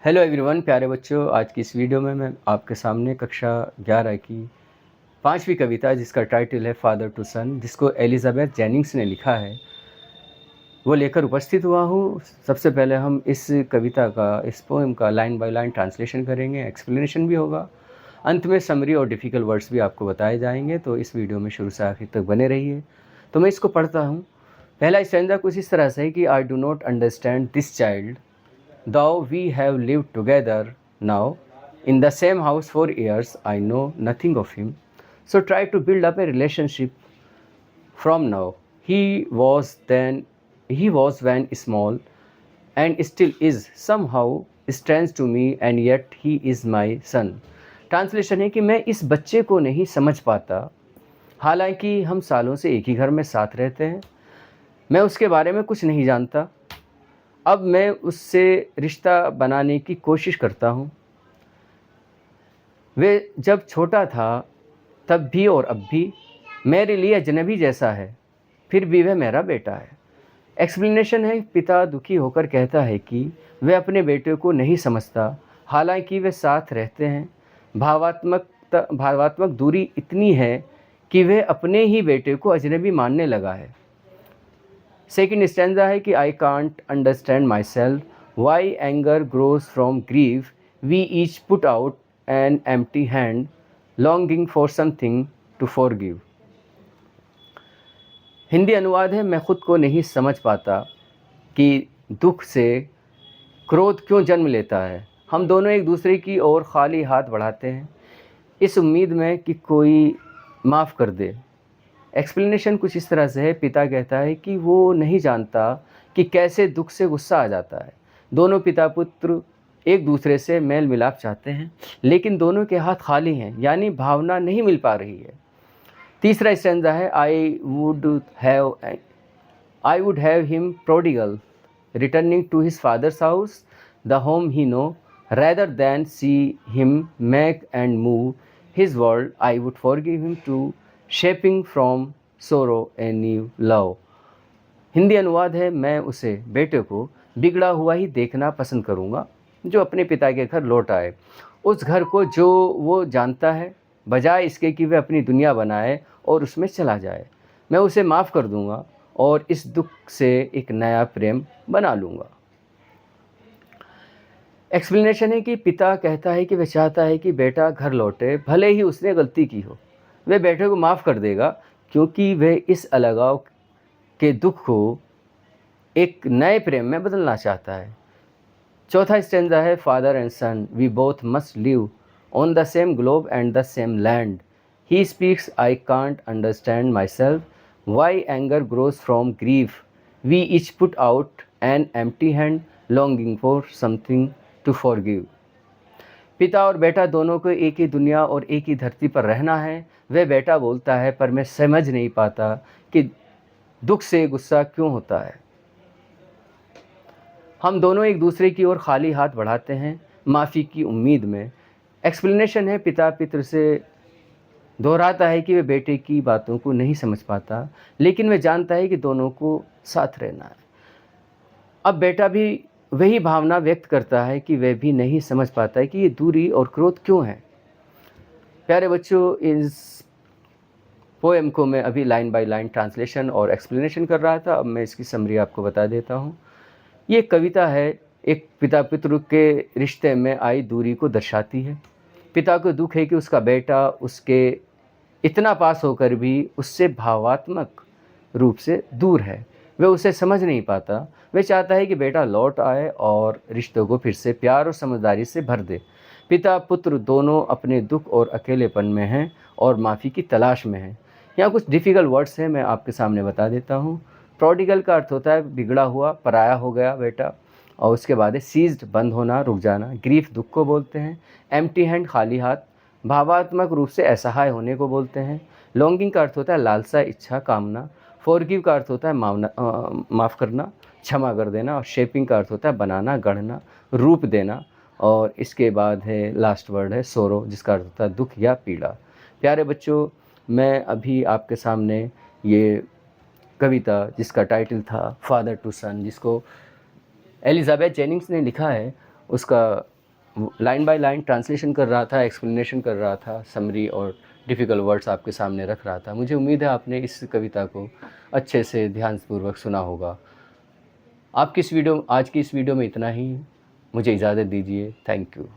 Hello everyone, प्यारे बच्चों। आज की इस वीडियो में मैं आपके सामने कक्षा 11 की 5वीं कविता जिसका टाइटल है फादर टू सन, जिसको एलिजाबेथ जेनिंग्स ने लिखा है, वो लेकर उपस्थित हुआ हूँ। सबसे पहले हम इस कविता का, इस पोएम का लाइन बाय लाइन ट्रांसलेशन करेंगे, एक्सप्लेनेशन भी होगा। अंत में समरी और डिफ़िकल्ट वर्ड्स भी आपको बताए जाएंगे, तो इस वीडियो में शुरू से आखिर तक बने रहिए। तो मैं इसको पढ़ता हूँ। पहला स्टैंजा कुछ इस तरह से है कि I do not understand this child though we have lived together now in the same house for years. I know nothing of him, so try to build up a relationship from now. He was when small and still is somehow strange to me, and yet he is my son. Translation है कि मैं इस बच्चे को नहीं समझ पाता, हालांकि हम सालों से एक ही घर में साथ रहते हैं। मैं उसके बारे में कुछ नहीं जानता। अब मैं उससे रिश्ता बनाने की कोशिश करता हूँ। वे जब छोटा था तब भी और अब भी मेरे लिए अजनबी जैसा है, फिर भी वह मेरा बेटा है। एक्सप्लेनेशन है, पिता दुखी होकर कहता है कि वह अपने बेटे को नहीं समझता, हालांकि वे साथ रहते हैं। भावात्मक दूरी इतनी है कि वह अपने ही बेटे को अजनबी मानने लगा है। सेकेंड स्टैंजा है कि I can't understand myself why anger grows from grief we each put out an empty hand longing for something to forgive. Hindi अनुवाद है, मैं खुद को नहीं समझ पाता कि दुख से क्रोध क्यों जन्म लेता है। हम दोनों एक दूसरे की ओर खाली हाथ बढ़ाते हैं, इस उम्मीद में कि कोई माफ़ कर दे। एक्सप्लेनेशन कुछ इस तरह से है, पिता कहता है कि वो नहीं जानता कि कैसे दुख से गुस्सा आ जाता है। दोनों पिता पुत्र एक दूसरे से मेल मिलाप चाहते हैं, लेकिन दोनों के हाथ खाली हैं, यानी भावना नहीं मिल पा रही है। तीसरा स्टैंजा है, I would have him prodigal returning to his father's house the home he know rather than see him make and move his world. I would forgive him to shaping from sorrow a new love. Hindi अनुवाद है, मैं उसे बेटे को बिगड़ा हुआ ही देखना पसंद करूँगा, जो अपने पिता के घर लौट आए, उस घर को जो वो जानता है, बजाय इसके कि वह अपनी दुनिया बनाए और उसमें चला जाए। मैं उसे माफ़ कर दूँगा और इस दुख से एक नया प्रेम बना लूँगा। एक्सप्लेनेशन है कि पिता कहता है कि वह चाहता है कि बेटा घर लौटे, भले ही उसने गलती की हो। वह बेटे को माफ़ कर देगा, क्योंकि वह इस अलगाव के दुख को एक नए प्रेम में बदलना चाहता है। चौथा स्टैंजा है, father and son we both must live on the same globe and the same land. He speaks I can't understand myself why anger grows from grief we each put out an empty hand longing for something to forgive. पिता और बेटा दोनों को एक ही दुनिया और एक ही धरती पर रहना है। वह बेटा बोलता है, पर मैं समझ नहीं पाता कि दुख से गुस्सा क्यों होता है। हम दोनों एक दूसरे की ओर खाली हाथ बढ़ाते हैं, माफ़ी की उम्मीद में। एक्सप्लेनेशन है, पिता पितर से दोहराता है कि वह बेटे की बातों को नहीं समझ पाता, लेकिन वह जानता है कि दोनों को साथ रहना है। अब बेटा भी वही भावना व्यक्त करता है कि वह भी नहीं समझ पाता है कि ये दूरी और क्रोध क्यों है। प्यारे बच्चों, इस पोएम को मैं अभी लाइन बाय लाइन ट्रांसलेशन और एक्सप्लेनेशन कर रहा था। अब मैं इसकी समरी आपको बता देता हूँ। ये कविता है, एक पिता पुत्र के रिश्ते में आई दूरी को दर्शाती है। पिता को दुख है कि उसका बेटा उसके इतना पास होकर भी उससे भावात्मक रूप से दूर है। वह उसे समझ नहीं पाता। वह चाहता है कि बेटा लौट आए और रिश्तों को फिर से प्यार और समझदारी से भर दे। पिता पुत्र दोनों अपने दुख और अकेलेपन में हैं और माफ़ी की तलाश में हैं। यहाँ कुछ डिफ़िकल्ट वर्ड्स हैं, मैं आपके सामने बता देता हूँ। प्रोडिगल का अर्थ होता है बिगड़ा हुआ, पराया हो गया बेटा, और उसके बाद है सीज्ड, बंद होना, रुक जाना। ग्रीफ दुख को बोलते हैं। एम्प्टी हैंड, खाली हाथ, भावात्मक रूप से असहाय होने को बोलते हैं। लॉन्गिंग का अर्थ होता है लालसा, इच्छा, कामना। फॉरगिव का अर्थ होता है माफ़ करना, क्षमा कर देना। और शेपिंग का अर्थ होता है बनाना, गढ़ना, रूप देना। और इसके बाद है लास्ट वर्ड है सोरो, जिसका अर्थ होता है दुख या पीड़ा। प्यारे बच्चों, मैं अभी आपके सामने ये कविता जिसका टाइटल था फादर टू सन, जिसको एलिजाबेथ जेनिंग्स ने लिखा है, उसका लाइन बाय लाइन ट्रांसलेशन कर रहा था, एक्सप्लेनेशन कर रहा था, समरी और डिफ़िकल्ट वर्ड्स आपके सामने रख रहा था। मुझे उम्मीद है आपने इस कविता को अच्छे से ध्यानपूर्वक सुना होगा। आज की इस वीडियो में इतना ही। मुझे इजाज़त दीजिए। Thank you.